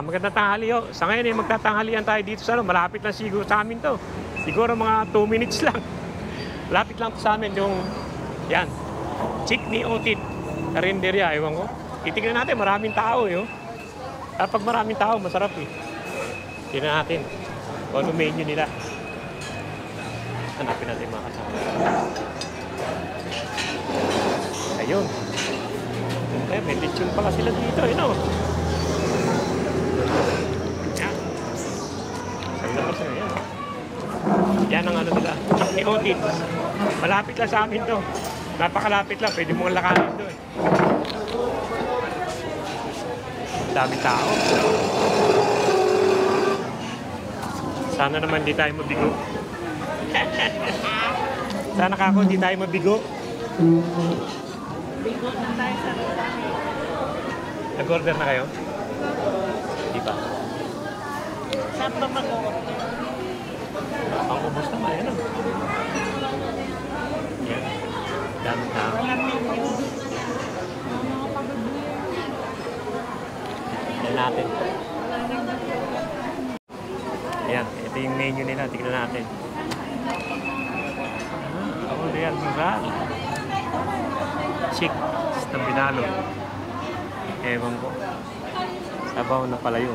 Magandang tanghali ho. Sa ngayon eh, magtatanghalian tayo dito sa malapit lang siguro sa amin to. Siguro mga 2 minutes lang. Malapit lang to sa amin yung, yan, Chickney Otit Karinderya, ewan ko. Titignan natin, maraming tao eh. Kapag maraming tao, masarap eh. Tignan natin kung ano menu nila. Hanapin natin mga kasama. Ayun. Eh, may lechon pala sila dito, eh, no? Yan ang ano nila, Chickney Otit. Malapit lang sa amin to. Napakalapit lang, pwede mong lakarin to eh. Daming tao. Sana naman di tayo mabigo. Sana kako di tayo mabigo. Bigo na tayo sa restaurant. Nag-order na kayo? Di ba? Saan ba mag-order? Ang ubos naman, yan o. Yan. Dami na. Walang menu. Tignan natin. Ayan, ito yung menu nila. Tignan natin. Ako real mural. Chick. Stabinalo. Ewan ko. Sabaw na palayo.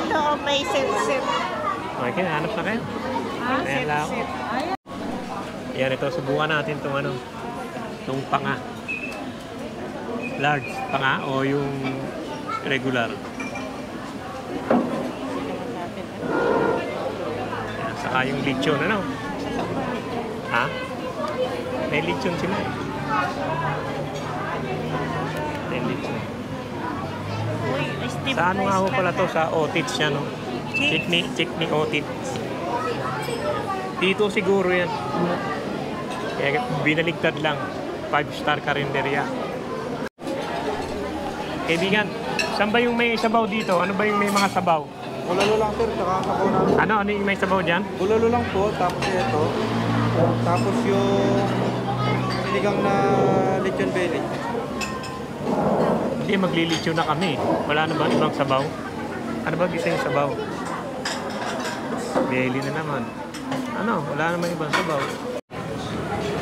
Ito may set-set. Okay, hanap na kayo. Ayan lang ako. Yan, ito. Subukan natin itong ano. Itong panga. Large panga o yung regular. Yan, saka yung lechon, ano? Ha? May lechon sila eh. May lechon. Uy, steam Sa ano nga ho rice pala to? lang. Sa Otits siya, no? Chickney Otits. Dito siguro yan. Kaya binaligtad lang. 5-star Karinderya. Kaibigan, saan ba yung may sabaw dito? Ano ba yung may mga sabaw? Bulalo lang sir, tsaka sabaw namin. Ano yung may sabaw dyan? Bulalo lang po, tapos ito. Tapos yung sinigang na lechon belly. Hindi, maglilitsyo na kami. Wala na ba ibang sabaw? Ano ba gusto yung sabaw? Belly na naman. Ano? Wala naman ibang sabaw.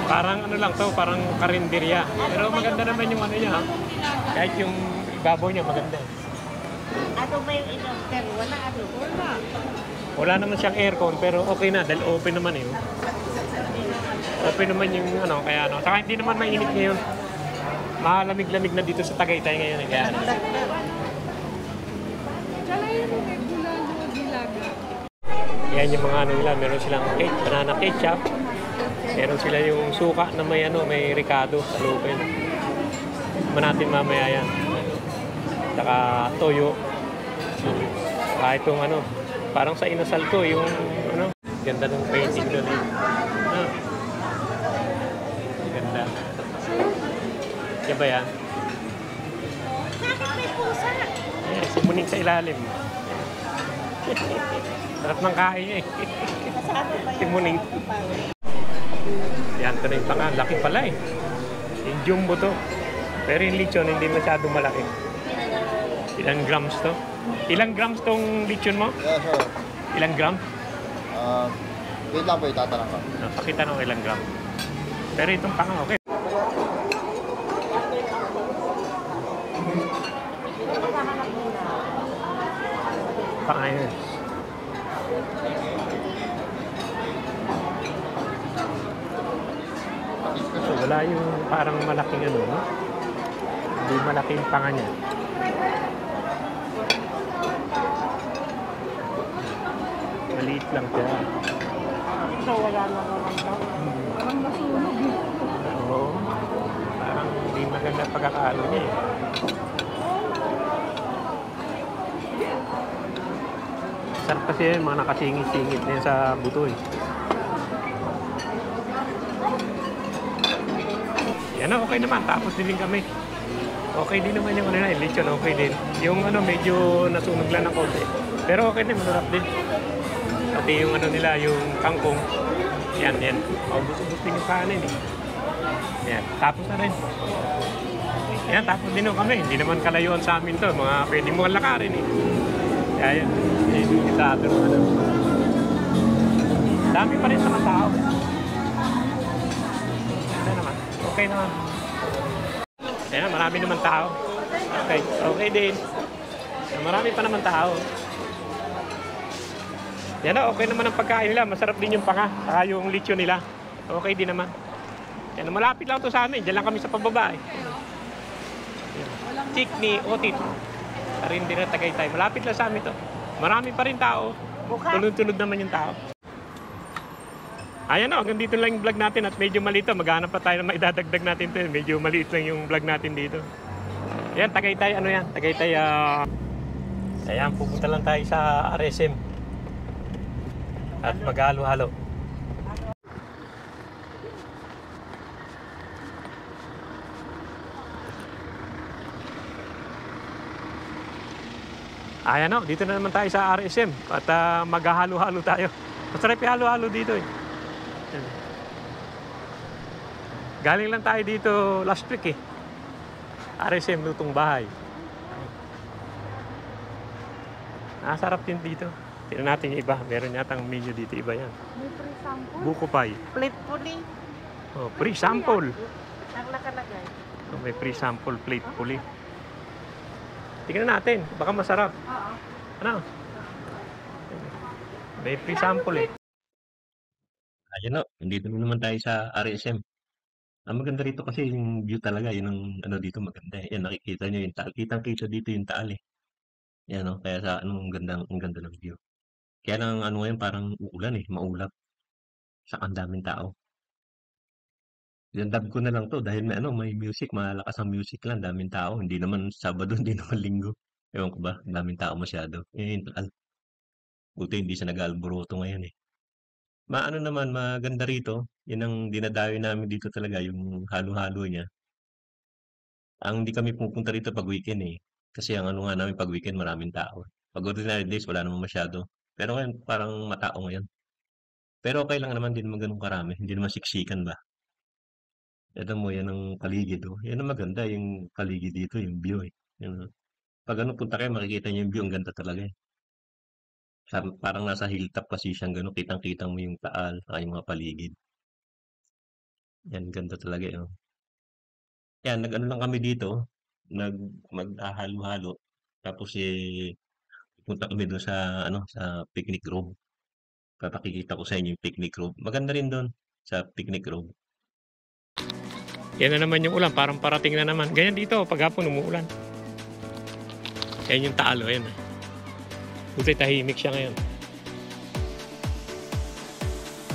Parang ano lang to, parang karinderya. Pero maganda naman yung ano niya. Kahit yung ibabaw niya maganda. Ano ba yung in-order? Wala ano? Wala. Wala naman siyang aircon pero okay na dahil open naman eh. Open naman yung ano, kaya ano. Saka hindi naman mainit ngayon. Malamig-lamig na dito sa Tagaytay ngayon eh. Kaya ano. Yan yung mga ano nila, meron silang cake, banana ketchup. Meron sila yung suka na may ano, may ricado sa lupin. Natin mamaya yan. Saka toyo. Saka itong ano, parang sa inasal ko, yung ano, ganda ng painting doon eh. Ah. Ganda. Yan ba yan? Bakit may pusa? Eh, sumuning sa ilalim. Sarap ng kain eh. Kasama ba yung Timuning. Yan, ito na yung panga. Laki pala eh. Yung jumbo to. Pero yung lechon, hindi masyadong malaki. Ilang grams to? Ilang grams tong lechon mo? Yeah, sure. Ilang gram? Wait lang po, itatanong ko. Pakita nung ilang gram. Pero itong panga, okay. Panga yun. So, wala yung parang malaking ano, no? Hindi malaki yung panga niya. Maliit lang siya. Ito wala na naman daw. Parang nasunog eh. Oo. Parang hindi maganda pagkakaano niya eh. Sarap kasi yung mga nakasingit-singit na yun sa buto eh. Yan na, okay naman. Tapos din kami. Okay din naman yung ano na, lechon, okay din. Yung ano, medyo nasunog lang ng konti. Pero okay din, masarap din. Pati yung ano nila, yung kangkong. Yan, yan. Ubus-ubus din yung kanin eh. Yan, tapos na rin. Yan, tapos din kami. Hindi naman kalayuan sa amin to. Mga pwede mo lakarin eh. Kaya yan. Sa atin ano. Dami pa rin mga tao. Ano naman? Okay naman. Ayan, marami naman tao. Okay. Okay din. Marami pa naman tao. Yan na, okay naman ang pagkain nila. Masarap din yung panga. Saka yung lechon nila. Okay din naman. Yan, malapit lang to sa amin. Diyan lang kami sa pababa eh. Chikni, Otit. Rin din na Tagaytay. Malapit lang sa amin to. Marami pa rin tao. Tunod-tunod naman yung tao. Ayan o, hanggang dito lang yung vlog natin at medyo maliit to. Maghanap pa tayo na maidadagdag natin to. Medyo maliit lang yung vlog natin dito. Ayan, Tagaytay, ano yan? Tagaytay, ayan, pupunta lang tayo sa RSM. At maghalo-halo. Ayan o, dito na naman tayo sa RSM. At maghalo-halo tayo. Masarap halo-halo dito eh. Galing lang tayo dito last week eh. RSM, lutong bahay. Nasarap din dito. Tignan natin yung iba. Meron yatang menu dito. Iba yan. May free sample. Buko pie. Plate puli. Oh, free sample. Ang nakalagay. Oh, may free sample plate puli. Tignan natin. Baka masarap. Oo. Ano? May free sample eh. Ayan o. Nandito naman tayo sa RSM. Ang maganda rito kasi yung view talaga. Yun ang ano dito maganda eh. Yan, nakikita nyo yung taal. Kitang-kita dito yung taal eh. Yan o. Kaya sa ano, ang ganda ng view. Kaya lang ano ngayon parang uulan eh. Maulap. Saka ang daming tao. Dinadab ko na lang to dahil may ano, may music, malakas ang music lang, daming tao. Hindi naman Sabado, hindi naman Linggo. Ewan ko ba, daming tao masyado. Buti hindi siya nag-aalboroto ngayon eh. Maano naman, maganda rito. Yan ang dinadayo namin dito talaga, yung halo-halo niya. Ang hindi kami pupunta rito pag weekend eh. Kasi ang ano nga namin pag weekend maraming tao. Pag ordinary days, wala naman masyado. Pero ngayon, parang matao ngayon. Pero okay lang naman, hindi naman ganun karami. Hindi naman siksikan ba? Ito mo, yan ang paligid. Oh. Yan ang maganda, yung paligid dito, yung view eh. Yan, oh. Pag ano, punta kayo, makikita niyo yung view, ang ganda talaga eh. Parang nasa hilltop kasi siyang gano'n, kitang-kita mo yung taal, saka yung mga paligid. Yan, ganda talaga eh. Oh. Yan, nag-ano lang kami dito, maghahalo-halo. Tapos eh, punta kami doon sa, ano, sa picnic grove. Papakikita ko sa inyo yung picnic grove. Maganda rin doon sa picnic grove. Yan na naman yung ulan, parang parating na naman. Ganyan dito, pag hapon umuulan. Yan yung taalo, yan. Buti tahimik siya ngayon.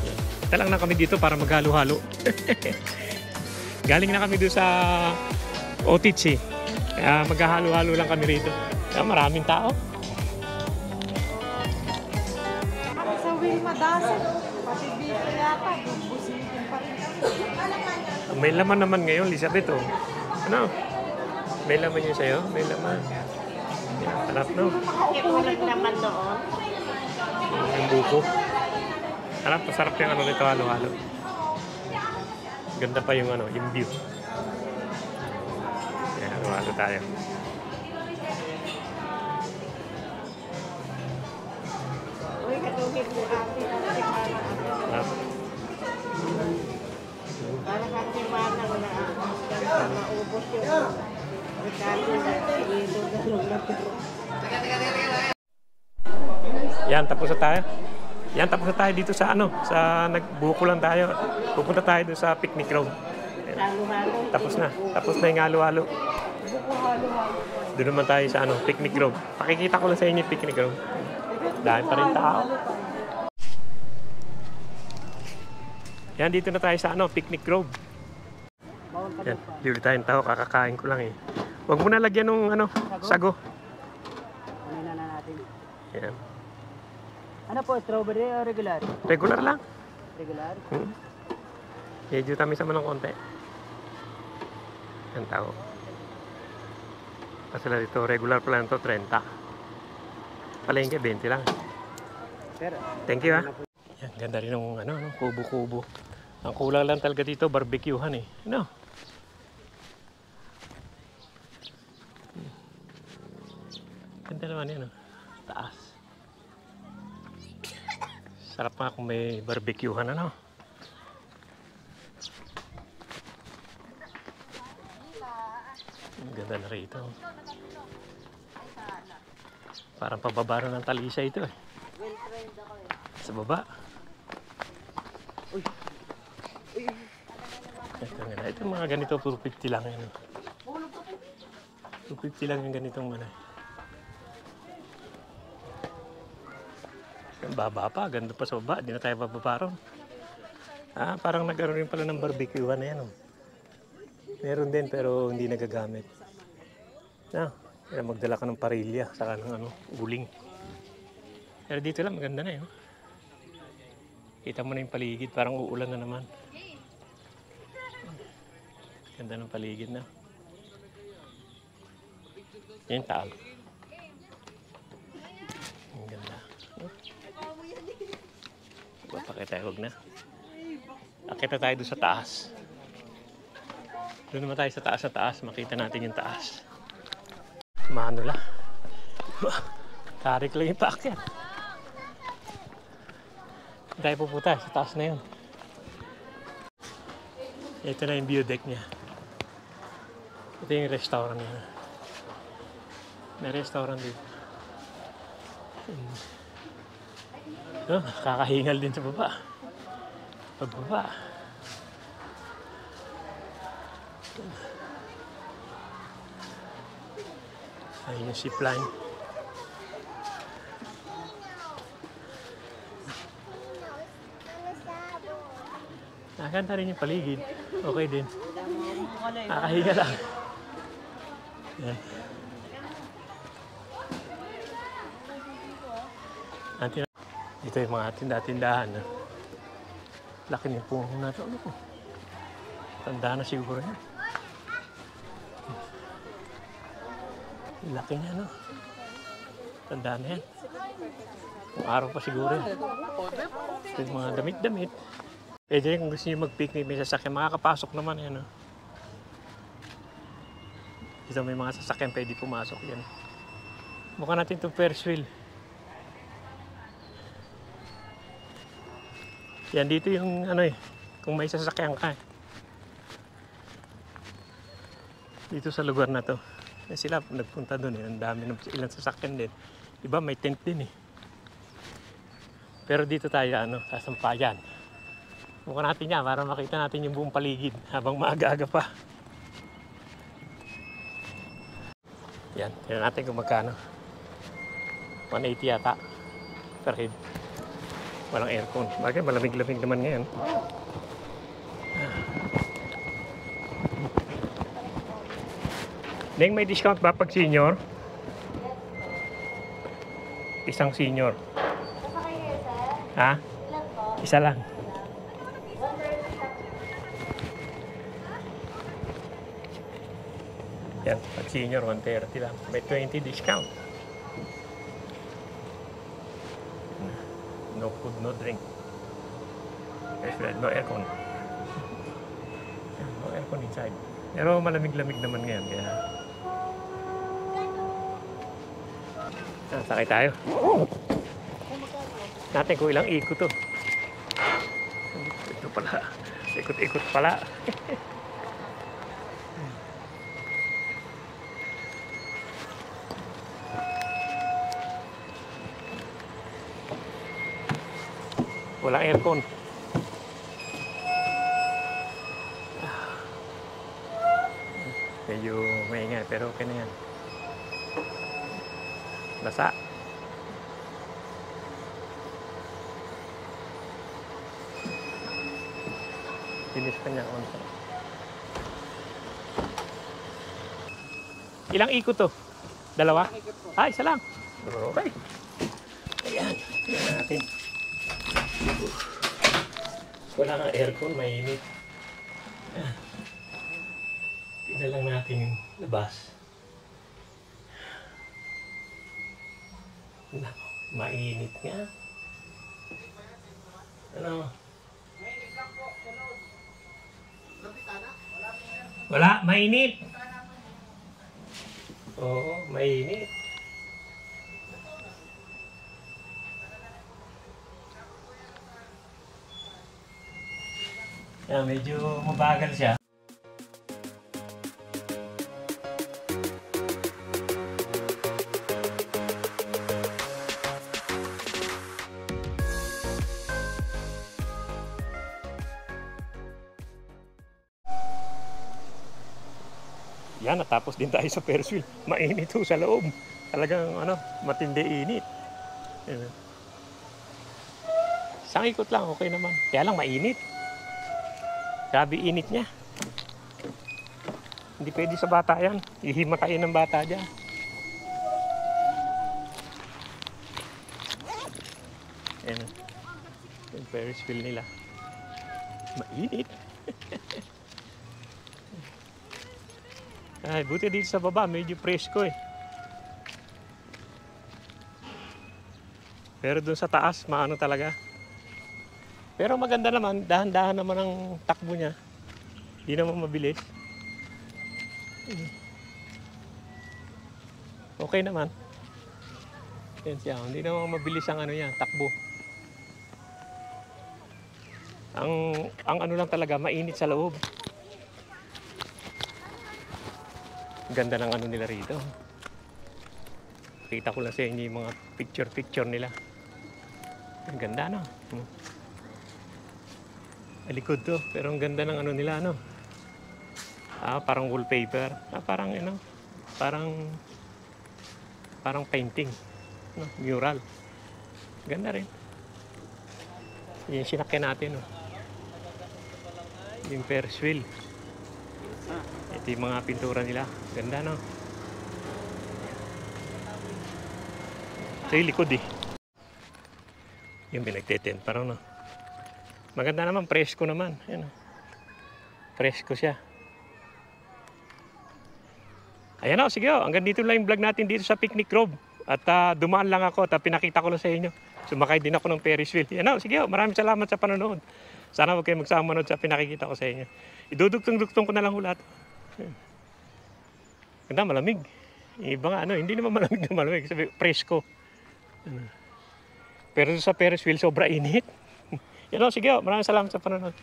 Yan. Ito lang na kami dito para maghalo-halo. Galing na kami doon sa Otitsi. Kaya maghahalo-halo lang kami rito. Kaya maraming tao. Sa Wilma Dasit. Pati dito yata. Busitin pa rin. May laman naman ngayon, Elizabeth, oh. Ano? May laman yun sa'yo? May laman. Yan, harap no. Kipulag naman doon. Yung buko. Harap, masarap yung ano nito, halo-halo. Ganda pa yung ano, yung view. Yan, halo-halo tayo. Uy, katugid mo ate. Harap. Para kasi mana wala maubos yung regalo na ito dalawang na pero. Yan, tapos na tayo. Yan, tapos na tayo dito sa ano, sa nagbuko lang tayo. Pupunta tayo doon sa picnic room. Halo-halo. Tapos na. Tapos na yung halo-halo. Buko halo-halo. Doon naman tayo sa ano, picnic room. Pakikita ko lang sa inyo yung picnic room. Dahil pa rin tao. Yan, dito na tayo sa ano, picnic grove. Yan, dito tayong tao, kakakain ko lang eh. Huwag mo na lagyan ng ano, sago. Ano na natin? Yan. Ano po, strawberry o regular? Regular lang. Regular? Medyo tamis naman ng konti. Yan tao. Kasi dito, regular pa lang ito, 30. Palengke, 20 lang. Pero, Thank you ha. Yan, ganda rin ng ano, kubo-kubo. Ang kulang lang talaga dito, barbecuehan eh. Ano? naman yan, oh. Taas. Sarap nga kung may barbecuehan, ano? Ang ganda na rito. Parang pababa na ng Talisa ito, eh. Sa baba. Ito mga ganito, 250 lang yan. 250 lang yung ganitong ano. Ang baba pa, ganda pa sa baba. Hindi na tayo bababa ron. Ah, parang nagkaroon rin pala ng barbecue na yan. Oh. Meron din pero hindi nagagamit. Ah, kaya magdala ka ng parilya saka ng ano, uling. Pero dito lang, maganda na yun. Kita mo na yung paligid, parang uulan na naman. Ganda ng paligid na. Yan yung taal. Ang ganda. Papakita tayo, huwag na. Akita tayo doon sa taas. Doon naman tayo sa taas, makita natin yung taas. Manula. Tarik lang yung paakyat. Tayo pupunta sa taas na yun. Ito na yung view deck niya. Ito yung restaurant niya. May restaurant dito. Oh, kakahingal din sa baba. Pagbaba. Ayun yung zipline. Nakakanta rin yung paligid. Okay din. Kakahinga lang. Yan. Dito yung mga tindahan. Laki ng puno na ito. Ano po? Tanda na siguro yan. Laki niya, no? Tanda na yan. Kung araw pa siguro yan. Ito yung mga damit-damit. Pwede rin kung gusto nyo mag-picnic, may sasakyan. Makakapasok naman yan, no? Dito may mga sasakyan pwede pumasok yan. Mukha natin itong Ferris wheel. Yan, dito yung ano eh, kung may sasakyan ka. Dito sa lugar na to. Eh, sila nagpunta doon eh, ang dami ng ilang sasakyan din. Iba may tent din eh. Pero dito tayo ano, sa Sampayan. Mukha natin yan para makita natin yung buong paligid habang maaga-aga pa. Yan, tignan natin kung magkano. 180 yata per head. Walang aircon. Bagay, malamig-lamig naman ngayon. Neng, may discount ba pag senior? Isang senior. Ha? Isa lang. Yan, pag senior, 130 lang. May 20 discount. No food, no drink. No aircon. No aircon inside. Pero malamig-lamig naman ngayon, kaya... Sakay tayo. Natin kung ilang ikot to. Ito pala. Ikot-ikot pala. Walang aircon. Medyo maingay pero okay na yan. Basa. Dinis pa niya. Ilang ikot to? Dalawa? Ah, isa lang. Okay. Ayan. Ayan natin. Wala kang aircon, mainit. Tignan lang natin yung labas. Mainit nga. Ano? Wala, mainit. Oo, mainit. Yan, medyo mabagal siya. Yan, natapos din tayo sa Ferris wheel. Mainit ho sa loob. Talagang matindi init. Yan. Isang ikot lang, okay naman. Kaya lang mainit. Grabe init niya. Hindi pwede sa bata yan. Ihimatayin ng bata dyan. Yan. Yung Ferris wheel nila. Mainit. Ay, buti dito sa baba, medyo presko eh. Pero dun sa taas, maano talaga. Pero maganda naman, dahan-dahan naman ang takbo niya. Hindi naman mabilis. Okay naman. Yan siya, hindi naman mabilis ang takbo. Ang lang talaga, mainit sa loob. Ganda ng nila rito. Kita ko lang sa inyo yung mga picture nila. Ang ganda Alikod to, pero ang ganda ng nila parang wallpaper. Parang painting. Mural. Ganda rin. Yung sinakyan natin yung Ferris wheel. Ito yung mga pintura nila. Ganda Ito yung likod yung pinagtetent parang maganda naman, presko naman. Ayan, presko siya. Ayan sige hanggang dito lang yung vlog natin dito sa Picnic Grove. At dumaan lang ako at pinakita ko lang sa inyo. Sumakay din ako ng Ferris wheel. Ayan sige maraming salamat sa panonood. Sana huwag kayo magsamanod sa pinakikita ko sa inyo. Idudugtong-dugtong ko na lang ulat. Ganda, malamig. Iba nga hindi naman malamig. Sabi, presko. Pero sa Ferris wheel, sobra init. Yan sige maraming salamat sa panonood.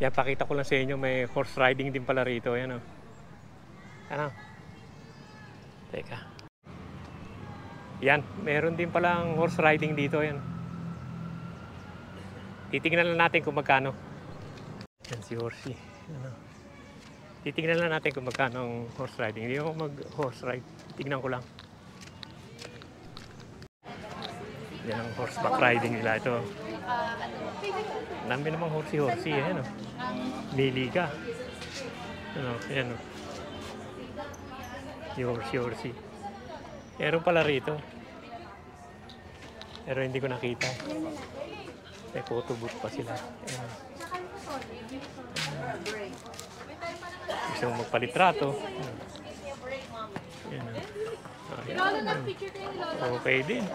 Yan, pakita ko lang sa inyo, may horse riding din pala rito. Yan Teka. Yan, meron din palang horse riding dito. Yan. Titingnan lang natin kung magkano. Yan si Horsey. Titingnan lang natin kung magkano ang horse riding. Hindi ako mag-horse ride. Tingnan ko lang. Yan ang horseback riding nila. Ito. Dami namang horsey. Ayan Mili ka. Ayan Yung horsey. Meron pala rito. Pero hindi ko nakita. May photo booth pa sila. Ayan. Gusto mong magpalitrato. Ayan. Okay din.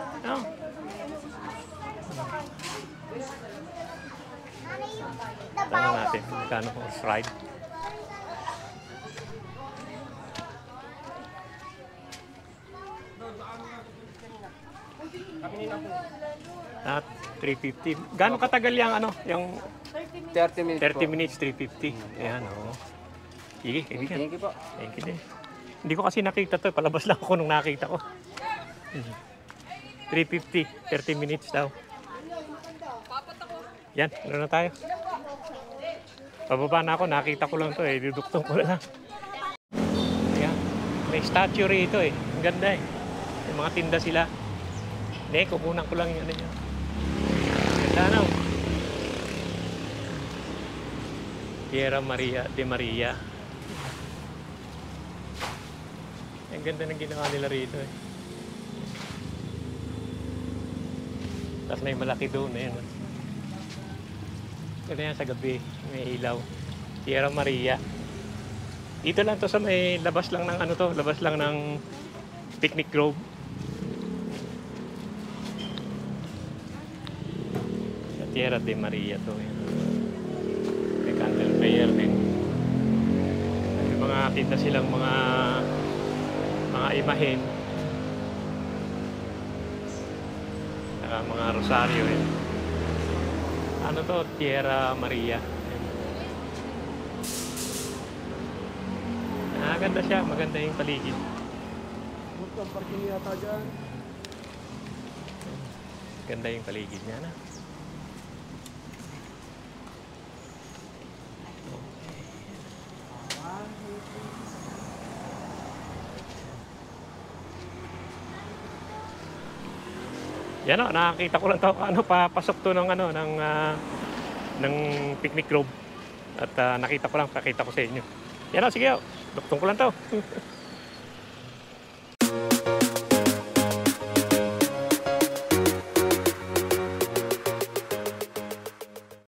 Tanong natin magkano horse ride. At 350. Gaano katagal yung 30 minutes 30 minutes 350. Ayan Sige, kaibigan. Thank you po. Thank you din. Hindi ko kasi nakita to. Palabas lang ako nung nakita ko. 350. 30 minutes daw. Yan, na tayo. Pababa na ako. Nakita ko lang to Diduktong ko lang. Ayan. May statue rito Ang ganda Yung mga tinda sila. Hindi, kukunan ko lang yung niya. Ganda Piera Maria de Maria. Ang ganda ng ginawa nila rito Tapos may malaki doon Ganda yan sa gabi. May ilaw. Piera Maria. Dito lang to sa may labas lang ng labas lang ng Picnic Grove. Sa Piera de Maria to. May candle prayer din. May mga tinda silang mga imahen. Saka mga rosaryo Piera Maria. maganda siya. Maganda yung paligid. Gusto ang parking yata dyan. Ganda yung paligid niya na. Yan o, nakakita ko lang to ano papasok to ng ano ng picnic grove. At nakita ko lang, pakita ko sa inyo. Yan o, sige o. Duktong ko lang to.